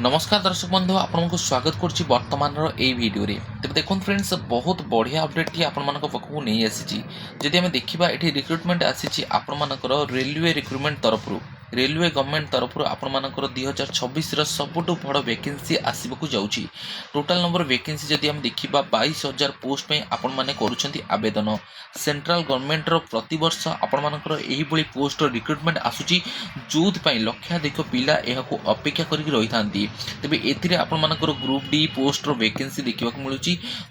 नमस्कार दर्शक बंधु आपको स्वागत करुच्ची वर्तमान भिडियो तेज देखो फ्रेंड्स बहुत बढ़िया अपडेट टी आपण पाखक नहीं आसी जदि आम देखा ये रिक्रुटमेंट आसी आपर रेलवे रिक्रुटमेंट तरफ रेलवे गवर्नमेंट तरफ आपर 2026 सबुठ बड़ वैकेंसी आसवाक जाऊँगी टोटाल नंबर वैकेंसी जदि आम देखा 22,000 पोस्ट में आपण मैंने आवेदन सेंट्रल गवर्नमेंट प्रति वर्ष आपर यही पोस्ट रिक्रुटमेंट आसूची जो लक्षाधिक पिला यह अपेक्षा कर रही था तेज ए आपर ग्रुप डी पोस्ट वैकेंसी देखा मिलूँ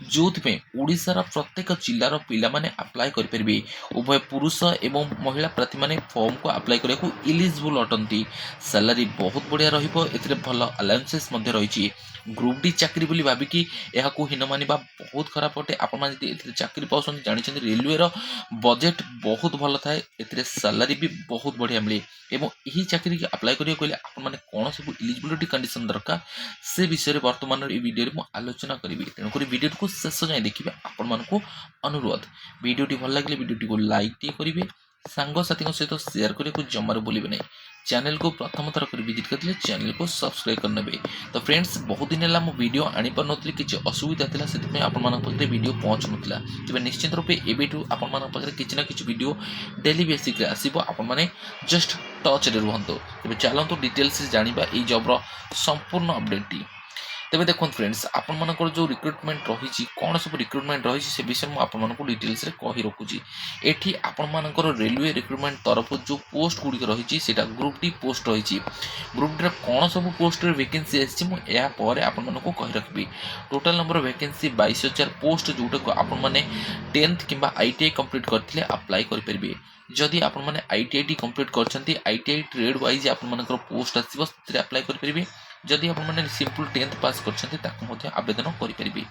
जो ओडार प्रत्येक जिलार पिलाने अप्लाई करेंगे उभय पुरुष एवं महिला प्रार्थी मैंने फॉर्म को अप्लाई करने को इलिजिबल अटंती सैलरी बहुत बढ़िया भल अलाउंसेस रही ग्रुप डी चाकरी बोली भाविकी यह हीन मानवा बहुत खराब अटे आपण चाकरी पाँच जानते रेलवे बजेट बहुत भल थाए सैलरी भी बहुत बढ़िया मिले एवं यही चाकरी की अप्लाई करेंगे आपने कौन सब इलिजिबिलिटी कंडीशन दरकार से विषय में वर्तमान ये वीडियो में आलोचना करी तेणुक वीडियो को शेष जाए देखिए आपण को अनुरोध वीडियोटी भल लगे वीडियोटी को लाइक टे करेंगे सांगसाथी सहित शेयर करने को जमार बोलिए नहीं चैनल को प्रथम थर कर विजिट करते चैनल को सब्सक्राइब करने तो फ्रेंड्स बहुत दिन है वीडियो आनी पार नी कि असुविधा था से आपे वीडियो पहुँचु नाला तेज निश्चित रूपे एवं आपरे किसी ना कि वीडियो डेली बेसिक आसो आपने जस्ट टच रे रुहतु तेज चलतु डिटेल्स जाना ये जॉब्र संपूर्ण अपडेट तेज देखो फ्रेंड्स आपर जो रिक्रुटमेंट रही कौन सब रिक्रुटमेंट रही से विषय में आपको डिटेल्स कही रखुची एठी आपर रेलवे रिक्रुटमेंट तरफ जो पोस्ट गुड़िक रही ग्रुप डी पोस्ट रही ग्रुप डी कौन सब पोस्ट वैकेंसी आपर आपको कही रखी टोटाल नंबर वैकेंसी 22,000 पोस्ट जोटा आपने 10th कि ITI कंप्लीट करते अप्लाई करेंगे जदि आपने ITI कंप्लीट कर ITI ट्रेड वाइज आपर पोस्ट आसो अप्लाई करेंगे जदि आपने सिंपल 10th पास कर आवेदन करेंगे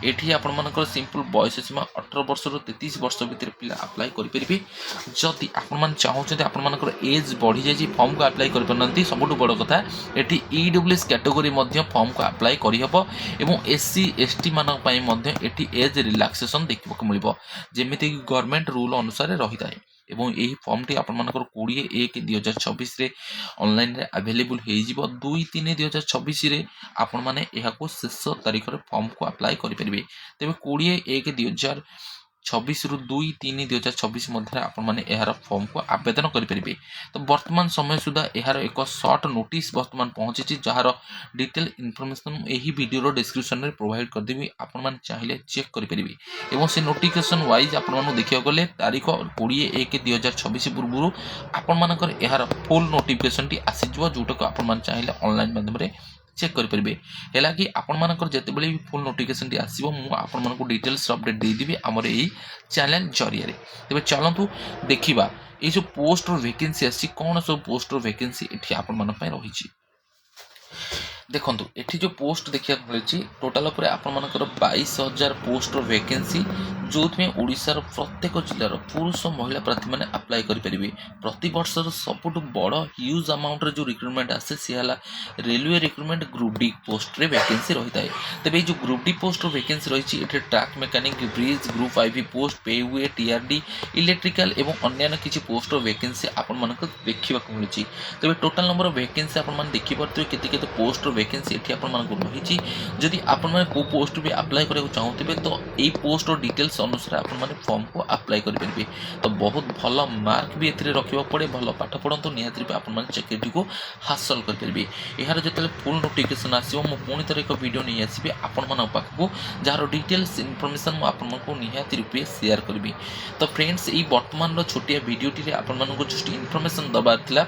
ये आपर सिंपल बयस सीमा 18 वर्ष 33 वर्ष भितर पिला अप्लाई करेंगे जदि आपने चाहते आपर एज बढ़ी जाए फॉर्म को अप्लाई कर सबुठ बड़ कथा ये EWS कैटेगरी फॉर्म को अप्लाई करहब और SC ST मानी एज रिलैक्सेशन देखा मिल जमीक गवर्नमेंट रूल अनुसार रही है एवं यही फॉर्म टी आपर 20/1/2026 ऑनलाइन रे अवेलेबल हो 2/3/2026 आपण मैंने शेष तारीख में फॉर्म को अप्लाई करेंगे तेज 20/1/2026 रु 2/3/2026 मध्य आपने यार फॉर्म को आवेदन करेंगे तो वर्तमान समय सुधा यार एक सर्ट नोटिस वर्तमान पहुंची जार डिटेल इनफॉरमेशन यही वीडियो डिस्क्रिप्शन में प्रोवाइड करदेवी आपने चाहिए चेक करेंगे और से नोटिफिकेशन वाइज आपको देखा गले तारीख 20/1/2026 पूर्व आपर यार फुल नोटिफिकेशन टी आसीज जोटा आप चाहिए ऑनलाइन माध्यम चेक करेंगे है कि आपर जिते भी फुल नोटिफिकेशन टी आसो मुझे डिटेल्स अपडेट देदेवी आमर यही चैनल जरिए तेज चलतु देखा ये जो पोस्ट वैकेंसी आसी कौन सब पोस्ट वैकेंसी ये आपण रही देखो ये जो पोस्ट देखा मिली टोटाल आपर 22,000 पोस्ट वैकेंसी जो ओडार प्रत्येक जिलार पुरुष महिला प्रार्थी मैंने अप्लाई करेंगे प्रति वर्ष सबुठ बड़ ह्यूज अमाउंट जो रिक्रुटमेंट आसे सी है railway recruitment group D post रे वैकेंसी रही है तेज ये जो ग्रुप डी पोस्ट वैकेंसी रही है track mechanic bridge group IV post पेवे TRD इलेक्ट्रिकल और अन्य किसी पोस्ट वैकेंसी आपण देखा मिली तेज टोटाल नंबर वैकेंसी आपने देखिपे केते पोस्ट वैकेंसी ये रही जदि आपने को पोस्ट भी अप्लाई करने चाहते तो ये पोस्ट डिटेल्स अनुसार आपने फॉर्म को अप्लाई करेंगे तो बहुत भल मार्क भी ये रखा पड़े भल पाठ पढ़ु निहत आपने चाकरी को हासिल करेंगे यार जो फुल नोटिफिकेशन आसो मुझे पुणी थर एक वीडियो नहीं आसबि आपण पाखक जार डिटेल्स इनफॉरमेशन आपको निहत रूपे शेयर करी तो फ्रेंड्स ये वर्तमान छोटिया वीडियोटी आपको जस्ट इनफॉरमेशन दबार था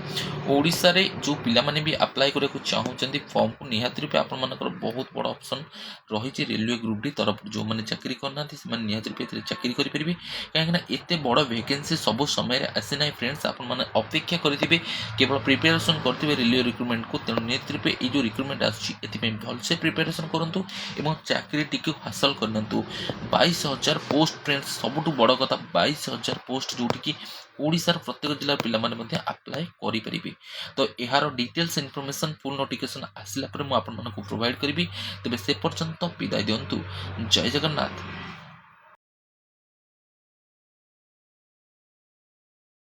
ओडिशा रे जो पिला माने भी अप्लाई करने चाहते फॉर्म को निहत रूपे आपर बहुत बड़ा ऑप्शन रही रेलवे ग्रुप डी तरफ जो मैंने चाकरी करना निहत रूपे चाकरी करेंगे कहीं एत बड़ वैकेंसी सब समय आसी ना फ्रेंड्स आपने अपेक्षा करेंगे केवल प्रिपेरेसन करेंगे रेलवे रिक्रुटमेंट को तेणु निहत रूपे ये जो रिक्रुटमेंट आसपाई भलसे प्रिपेरेसन करूँ और चाकरी टी हासिल करना 22,000 पोस्ट फ्रेंड्स सबुठ बड़ कथा 22,000 पोस्ट जोटि ओडिशार प्रत्येक जिलार पिलाने अप्लाई करेंगे तो यार डिटेल्स इनफॉरमेशन फुल नोटिफिकेशन आसला मुझे आपको प्रोवाइड करी तेज से पर्यंत विदाय दिंतु जय जगन्नाथ।